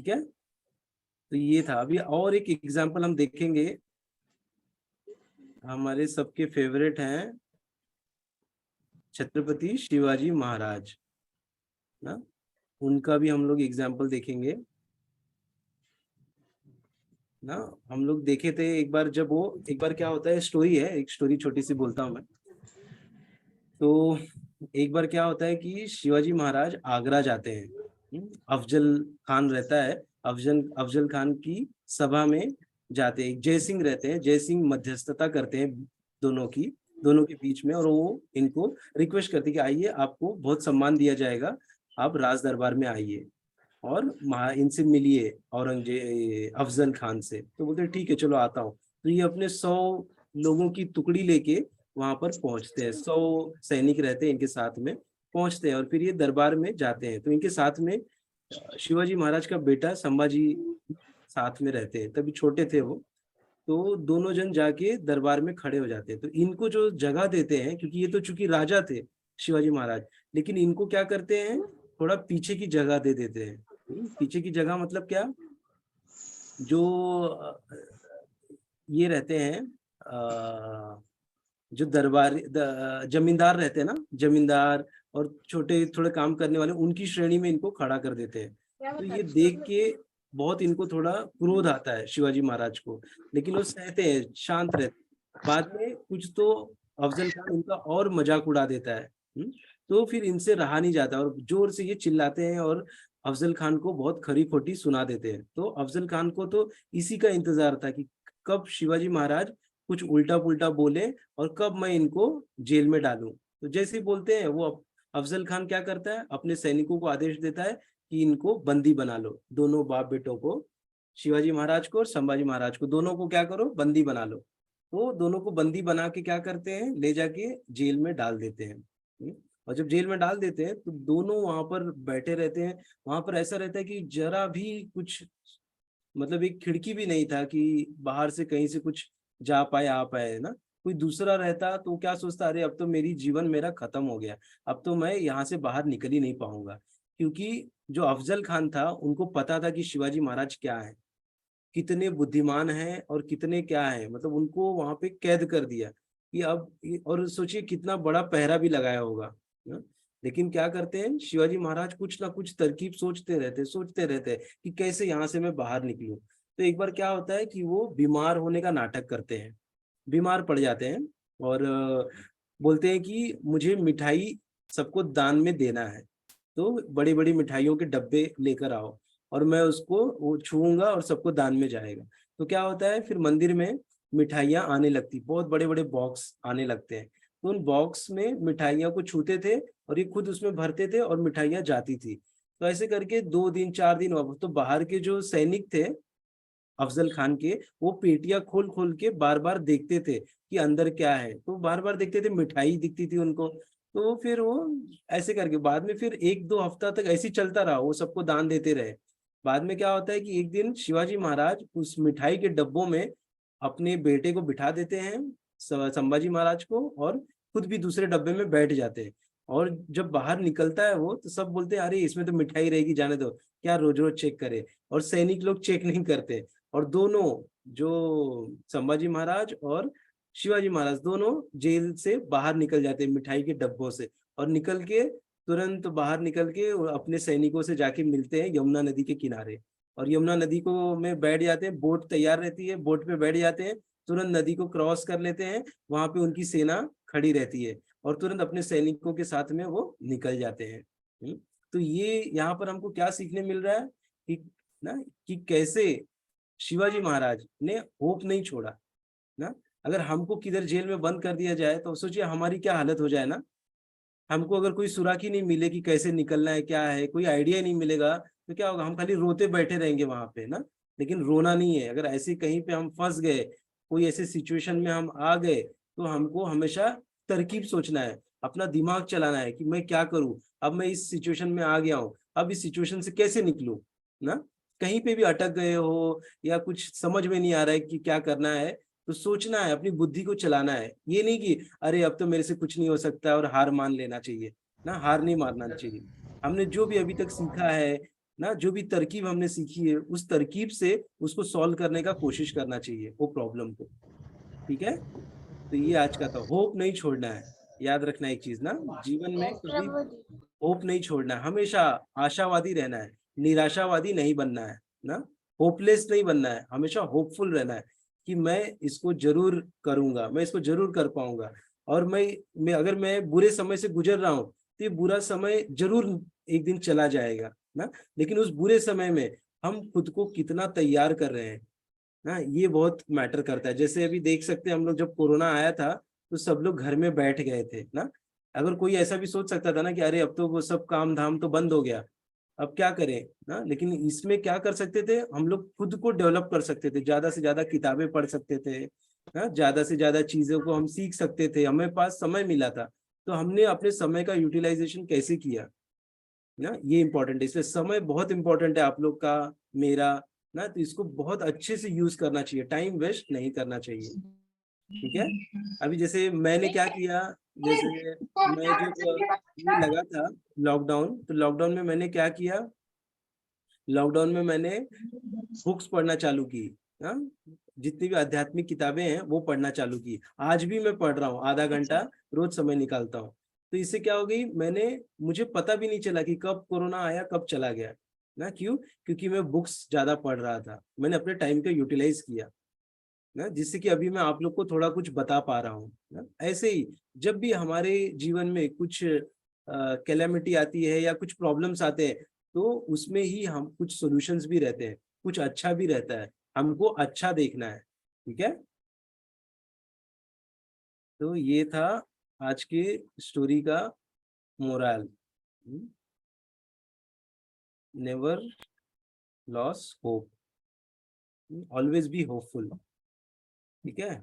ठीक है। तो ये था। अभी और एक एग्जाम्पल हम देखेंगे, हमारे सबके फेवरेट हैं छत्रपति शिवाजी महाराज ना, उनका भी हम लोग एग्जाम्पल देखेंगे ना। हम लोग देखे थे एक बार, जब वो एक बार क्या होता है, स्टोरी है, एक स्टोरी छोटी सी बोलता हूँ मैं। तो एक बार क्या होता है कि शिवाजी महाराज आगरा जाते हैं। अफजल खान रहता है, अफजल अफजल खान की सभा में जाते हैं। जय सिंह रहते हैं, जय सिंह मध्यस्थता करते हैं दोनों के बीच में, और वो इनको रिक्वेस्ट करते हैं कि आइए, आपको बहुत सम्मान दिया जाएगा, आप राज दरबार में आइए और इनसे मिलिए, औरंगजेब अफजल खान से। तो बोलते ठीक है चलो आता हूँ। तो ये अपने 100 लोगों की टुकड़ी लेके वहां पर पहुंचते हैं, 100 सैनिक रहते हैं इनके साथ में, पहुंचते हैं और फिर ये दरबार में जाते हैं। तो इनके साथ में शिवाजी महाराज का बेटा संभाजी साथ में रहते हैं, तभी छोटे थे वो। तो दोनों जन जाके दरबार में खड़े हो जाते हैं। तो इनको जो जगह देते हैं, क्योंकि ये तो चूंकि राजा थे शिवाजी महाराज, लेकिन इनको क्या करते हैं, थोड़ा पीछे की जगह दे देते हैं। पीछे की जगह मतलब क्या, जो ये रहते हैं जो जमींदार रहते हैं ना, जमींदार और छोटे थोड़े काम करने वाले, उनकी श्रेणी में इनको खड़ा कर देते हैं। तो ये देख के बहुत इनको थोड़ा क्रोध आता है शिवाजी महाराज को, लेकिन वो सहते हैं, शांत रहते हैं। बाद में कुछ तो अफजल खान उनका और मजाक उड़ा देता है। तो फिर इनसे रहा नहीं जाता और जोर से ये चिल्लाते हैं और अफजल खान को बहुत खरी खोटी सुना देते हैं। तो अफजल खान को तो इसी का इंतजार था कि कब शिवाजी महाराज कुछ उल्टा पुल्टा बोले और कब मैं इनको जेल में डालूं। तो जैसे ही बोलते हैं वो अफजल खान क्या करता है, अपने सैनिकों को आदेश देता है कि इनको बंदी बना लो, दोनों बाप बेटों को, शिवाजी महाराज को और संभाजी महाराज को, दोनों को क्या करो, बंदी बना लो। तो दोनों को बंदी बना के क्या करते हैं, ले जाके जेल में डाल देते हैं। और जब जेल में डाल देते हैं तो दोनों वहां पर बैठे रहते हैं। वहां पर ऐसा रहता है कि जरा भी कुछ, मतलब एक खिड़की भी नहीं था कि बाहर से कहीं से कुछ जा पाए आ पाए ना। कोई दूसरा रहता तो क्या सोचता, अरे अब तो मेरी जीवन मेरा खत्म हो गया, अब तो मैं यहाँ से बाहर निकल ही नहीं पाऊंगा। क्योंकि जो अफजल खान था उनको पता था कि शिवाजी महाराज क्या है, कितने बुद्धिमान हैं और कितने क्या है, मतलब उनको वहां पे कैद कर दिया कि अब और सोचिए कितना बड़ा पहरा भी लगाया होगा ना? लेकिन क्या करते हैं शिवाजी महाराज, कुछ ना कुछ तरकीब सोचते रहते कि कैसे यहाँ से मैं बाहर निकलूं। तो एक बार क्या होता है कि वो बीमार होने का नाटक करते हैं, बीमार पड़ जाते हैं और बोलते हैं कि मुझे मिठाई सबको दान में देना है, तो बड़ी बड़ी मिठाइयों के डब्बे लेकर आओ और मैं उसको वो छूऊंगा और सबको दान में जाएगा। तो क्या होता है, फिर मंदिर में मिठाइयाँ आने लगती, बहुत बड़े बड़े बॉक्स आने लगते हैं। तो उन बॉक्स में मिठाइयों को छूते थे और ये खुद उसमें भरते थे और मिठाइयाँ जाती थी। तो ऐसे करके 2 दिन 4 दिन, तो बाहर के जो सैनिक थे अफजल खान के, वो पेटियां खोल खोल के बार बार देखते थे कि अंदर क्या है। तो बार बार देखते थे, मिठाई दिखती थी उनको। तो फिर वो ऐसे करके बाद में फिर 1-2 हफ्ता तक ऐसे ही चलता रहा, वो सबको दान देते रहे। बाद में क्या होता है कि एक दिन शिवाजी महाराज उस मिठाई के डब्बों में अपने बेटे को बिठा देते हैं, संभाजी महाराज को, और खुद भी दूसरे डब्बे में बैठ जाते हैं। और जब बाहर निकलता है वो, तो सब बोलते हैं अरे इसमें तो मिठाई रहेगी, जाने दो, क्या रोज रोज चेक करे। और सैनिक लोग चेक नहीं करते। और दोनों, जो संभाजी महाराज और शिवाजी महाराज, दोनों जेल से बाहर निकल जाते हैं मिठाई के डब्बों से, और निकल के तुरंत बाहर निकल के वो अपने सैनिकों से जाके मिलते हैं यमुना नदी के किनारे। और यमुना नदी को में बैठ जाते हैं, बोट तैयार रहती है, बोट पे बैठ जाते हैं, तुरंत नदी को क्रॉस कर लेते हैं। वहां पे उनकी सेना खड़ी रहती है और तुरंत अपने सैनिकों के साथ में वो निकल जाते हैं। तो ये यहाँ पर हमको क्या सीखने मिल रहा है कि ना, कि कैसे शिवाजी महाराज ने होप नहीं छोड़ा ना। अगर हमको किधर जेल में बंद कर दिया जाए तो सोचिए हमारी क्या हालत हो जाए ना। हमको अगर कोई सुराग ही नहीं मिले कि कैसे निकलना है, क्या है, कोई आइडिया नहीं मिलेगा, तो क्या होगा, हम खाली रोते बैठे रहेंगे वहां पे ना। लेकिन रोना नहीं है, अगर ऐसे कहीं पे हम फंस गए, कोई ऐसे सिचुएशन में हम आ गए, तो हमको हमेशा तरकीब सोचना है, अपना दिमाग चलाना है कि मैं क्या करूं, अब मैं इस सिचुएशन में आ गया हूं, अब इस सिचुएशन से कैसे निकलूं ना। कहीं पे भी अटक गए हो या कुछ समझ में नहीं आ रहा है कि क्या करना है, तो सोचना है, अपनी बुद्धि को चलाना है। ये नहीं कि अरे अब तो मेरे से कुछ नहीं हो सकता और हार मान लेना चाहिए ना, हार नहीं मानना चाहिए। हमने जो भी अभी तक सीखा है, ना, जो भी तरकीब हमने सीखी है उस तरकीब से उसको सॉल्व करने का कोशिश करना चाहिए वो प्रॉब्लम को। ठीक है, तो ये आज का था, होप नहीं छोड़ना है। याद रखना एक चीज ना, जीवन में यस कभी प्रभु जी। होप नहीं छोड़ना है, हमेशा आशावादी रहना है, निराशावादी नहीं बनना है ना, होपलेस नहीं बनना है, हमेशा होपफुल रहना है कि मैं इसको जरूर करूंगा, मैं इसको जरूर कर पाऊंगा। और मैं अगर मैं बुरे समय से गुजर रहा हूँ तो ये बुरा समय जरूर एक दिन चला जाएगा ना, लेकिन उस बुरे समय में हम खुद को कितना तैयार कर रहे हैं ना, ये बहुत मैटर करता है। जैसे अभी देख सकते हैं हम लोग, जब कोरोना आया था तो सब लोग घर में बैठ गए थे ना, अगर कोई ऐसा भी सोच सकता था ना कि अरे अब तो वो सब काम धाम तो बंद हो गया, अब क्या करें ना, लेकिन इसमें क्या कर सकते थे हम लोग, खुद को डेवलप कर सकते थे, ज्यादा से ज्यादा किताबें पढ़ सकते थे ना, ज्यादा से ज्यादा चीजों को हम सीख सकते थे, हमें पास समय मिला था। तो हमने अपने समय का यूटिलाइजेशन कैसे किया ना, ये इंपॉर्टेंट है। इसलिए समय बहुत इंपॉर्टेंट है आप लोग का, मेरा ना, तो इसको बहुत अच्छे से यूज करना चाहिए, टाइम वेस्ट नहीं करना चाहिए। ठीक है, अभी जैसे मैंने क्या किया, जैसे मैं जब ये लगा था लॉकडाउन, तो लॉकडाउन में मैंने क्या किया, लॉकडाउन में मैंने बुक्स पढ़ना चालू की। हाँ, जितनी भी आध्यात्मिक किताबें हैं वो पढ़ना चालू की, आज भी मैं पढ़ रहा हूँ, आधा घंटा रोज समय निकालता हूँ। तो इससे क्या हो गई, मुझे पता भी नहीं चला कि कब कोरोना आया कब चला गया ना, क्यों, क्योंकि मैं बुक्स ज्यादा पढ़ रहा था, मैंने अपने टाइम को यूटिलाइज किया ना, जिससे कि अभी मैं आप लोग को थोड़ा कुछ बता पा रहा हूँ ना। ऐसे ही जब भी हमारे जीवन में कुछ कैलेमिटी आती है या कुछ प्रॉब्लम्स आते हैं, तो उसमें ही हम कुछ सॉल्यूशंस भी रहते हैं, कुछ अच्छा भी रहता है, हमको अच्छा देखना है। ठीक है, तो ये था आज के स्टोरी का moral, never loss hope, always be hopeful. ठीक है।